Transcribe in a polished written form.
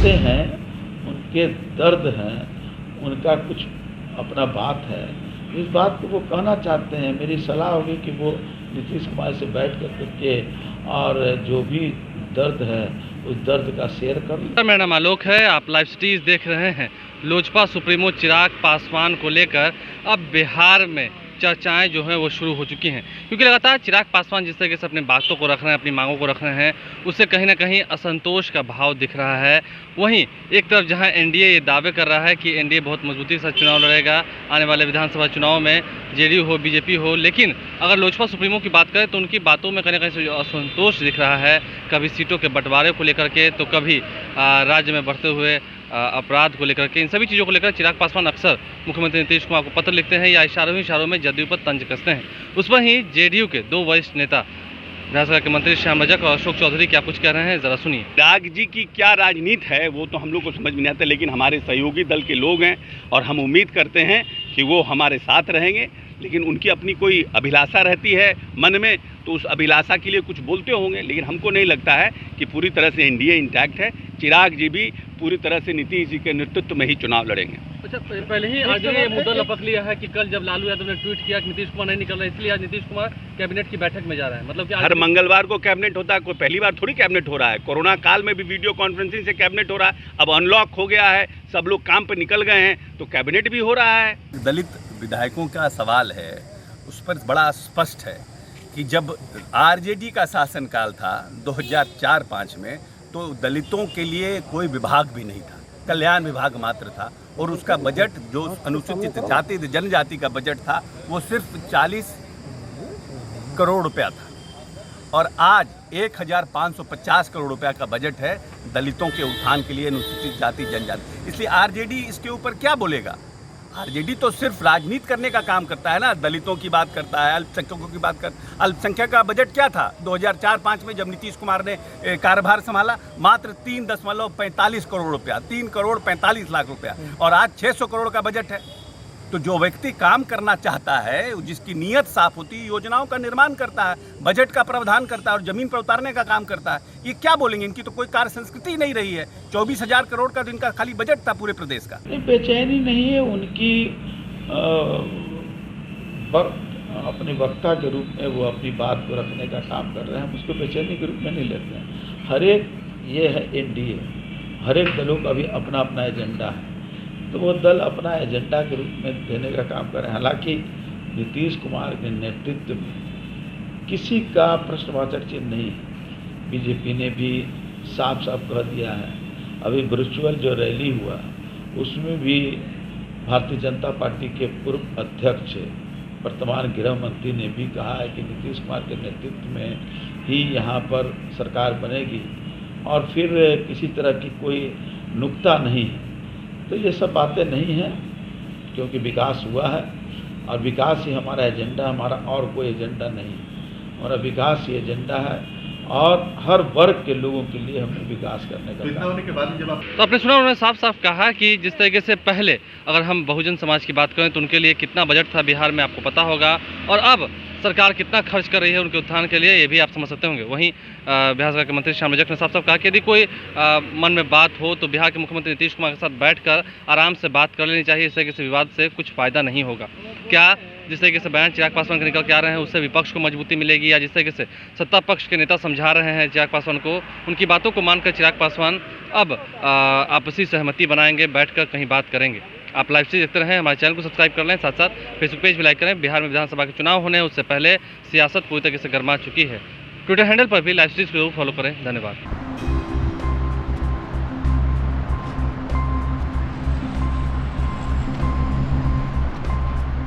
बातें हैं, उनके दर्द हैं, उनका कुछ अपना बात है, इस बात को वो कहना चाहते हैं। मेरी सलाह होगी कि वो नीतीश कुमार से बैठ कर के और जो भी दर्द है उस दर्द का शेयर कर लें। मेरा नाम आलोक है, आप लाइव सिटीज़ देख रहे हैं। लोजपा सुप्रीमो चिराग पासवान को लेकर अब बिहार में चर्चाएं जो हैं वो शुरू हो चुकी हैं, क्योंकि लगातार चिराग पासवान जिस तरीके से अपनी बातों को रख रहे हैं, अपनी मांगों को रख रहे हैं, उससे कहीं ना कहीं असंतोष का भाव दिख रहा है। वहीं एक तरफ जहां एनडीए ये दावे कर रहा है कि एनडीए बहुत मजबूती के साथ चुनाव लड़ेगा आने वाले विधानसभा चुनाव में, जेडीयू हो बीजेपी हो, लेकिन अगर लोजपा सुप्रीमो की बात करें तो उनकी बातों में कहीं ना कहीं असंतोष दिख रहा है, कभी सीटों के बंटवारे को लेकर के, तो कभी राज्य में बढ़ते हुए अपराध को लेकर के। इन सभी चीज़ों को लेकर चिराग पासवान अक्सर मुख्यमंत्री नीतीश कुमार को पत्र लिखते हैं या इशारों में जदयू पर तंज कसते हैं। उस पर ही जेडीयू के दो वरिष्ठ नेता बिहार सरकार के मंत्री श्याम रजक और अशोक चौधरी क्या कुछ कह रहे हैं, जरा सुनिए। चिराग जी की क्या राजनीति है वो तो हम लोग को समझ में नहीं आता, लेकिन हमारे सहयोगी दल के लोग हैं और हम उम्मीद करते हैं कि वो हमारे साथ रहेंगे। लेकिन उनकी अपनी कोई अभिलाषा रहती है मन में, तो उस अभिलाषा के लिए कुछ बोलते होंगे, लेकिन हमको नहीं लगता है कि पूरी तरह से एनडीए इंटैक्ट है। चिराग जी भी पूरी तरह से नीतीश जी के नेतृत्व में ही चुनाव लड़ेंगे। अच्छा, पहले ही आज ये मुद्दा लपक लिया है कि कल जब लालू यादव ने ट्वीट किया कि नीतीश कुमार नहीं निकल रहे, इसलिए आज नीतीश कुमार कैबिनेट की बैठक में जा रहा है। मतलब कि हर मंगलवार को कैबिनेट होता है, कोई पहली बार थोड़ी कैबिनेट हो रहा है। कोरोना काल में भी वीडियो कॉन्फ्रेंसिंग से कैबिनेट हो रहा है, अब अनलॉक हो गया है, सब लोग काम पर निकल गए हैं, तो कैबिनेट भी हो रहा है। दलित विधायकों का सवाल है, उस पर बड़ा स्पष्ट है कि जब आरजेडी का शासनकाल था 2004-5 में, तो दलितों के लिए कोई विभाग भी नहीं था, कल्याण विभाग मात्र था, और उसका बजट जो अनुसूचित जाति जनजाति का बजट था वो सिर्फ 40 करोड़ रुपया था, और आज 1550 करोड़ रुपया का बजट है दलितों के उत्थान के लिए, अनुसूचित जाति जनजाति। इसलिए आरजेडी इसके ऊपर क्या बोलेगा? आरजेडी तो सिर्फ राजनीति करने का काम करता है ना, दलितों की बात करता है, अल्पसंख्यकों की बात कर। अल्पसंख्यक का बजट क्या था 2004-5 में जब नीतीश कुमार ने कार्यभार संभाला? मात्र 3.45 करोड़ रुपया, 3 करोड़ 45 लाख रुपया, और आज 600 करोड़ का बजट है। तो जो व्यक्ति काम करना चाहता है, जिसकी नीयत साफ होती है, योजनाओं का निर्माण करता है, बजट का प्रावधान करता है और जमीन पर उतारने का काम करता है, ये क्या बोलेंगे? इनकी तो कोई कार्य संस्कृति नहीं रही है। 24,000 करोड़ का इनका खाली बजट था पूरे प्रदेश का। बेचैनी नहीं है उनकी, अपने वक्ता के रूप में वो अपनी बात को रखने का काम कर रहे हैं, हम उसको बेचैनी के रूप में नहीं लेते हैं। हर एक ये है एनडीए, हर एक दलों का भी अपना अपना एजेंडा है, तो वो दल अपना एजेंडा के रूप में देने का काम कर रहे हैं। हालांकि नीतीश कुमार के नेतृत्व में किसी का प्रश्नवाचक चिन्ह नहीं है। बीजेपी ने भी साफ साफ कह दिया है, अभी वर्चुअल जो रैली हुआ उसमें भी भारतीय जनता पार्टी के पूर्व अध्यक्ष वर्तमान गृह मंत्री ने भी कहा है कि नीतीश कुमार के नेतृत्व में ही यहाँ पर सरकार बनेगी और फिर किसी तरह की कोई नुक्ता नहीं है। तो ये सब बातें नहीं हैं, क्योंकि विकास हुआ है और विकास ही हमारा एजेंडा, हमारा और कोई एजेंडा नहीं, हमारा विकास ही एजेंडा है और हर वर्ग के लोगों के लिए हमें विकास करने का काम होने के बाद जब आप तो आपने सुना, उन्होंने साफ साफ कहा कि जिस तरीके से पहले अगर हम बहुजन समाज की बात करें तो उनके लिए कितना बजट था बिहार में आपको पता होगा, और अब सरकार कितना खर्च कर रही है उनके उत्थान के लिए, ये भी आप समझ सकते होंगे। वहीं बिहार सरकार के मंत्री श्याम रजक ने साफ साफ कहा कि यदि कोई मन में बात हो तो बिहार के मुख्यमंत्री नीतीश कुमार के साथ बैठकर आराम से बात कर लेनी चाहिए, इस तरीके से विवाद से कुछ फ़ायदा नहीं होगा। क्या जिस तरीके से बयान चिराग पासवान के निकल के आ रहे हैं उससे विपक्ष को मजबूती मिलेगी, या जिस तरीके से सत्ता पक्ष के नेता समझा रहे हैं चिराग पासवान को, उनकी बातों को मानकर चिराग पासवान अब आपसी सहमति बनाएंगे, बैठकर कहीं बात करेंगे? आप लाइव से देखते रहें, हमारे चैनल को सब्सक्राइब कर लें, साथ साथ फेसबुक पेज भी लाइक करें। बिहार में विधानसभा के चुनाव होने हैं, उससे पहले सियासत पूरी तरीके से गर्मा चुकी है। ट्विटर हैंडल पर भी लाइव स्ट्रीम को फॉलो करें। धन्यवाद।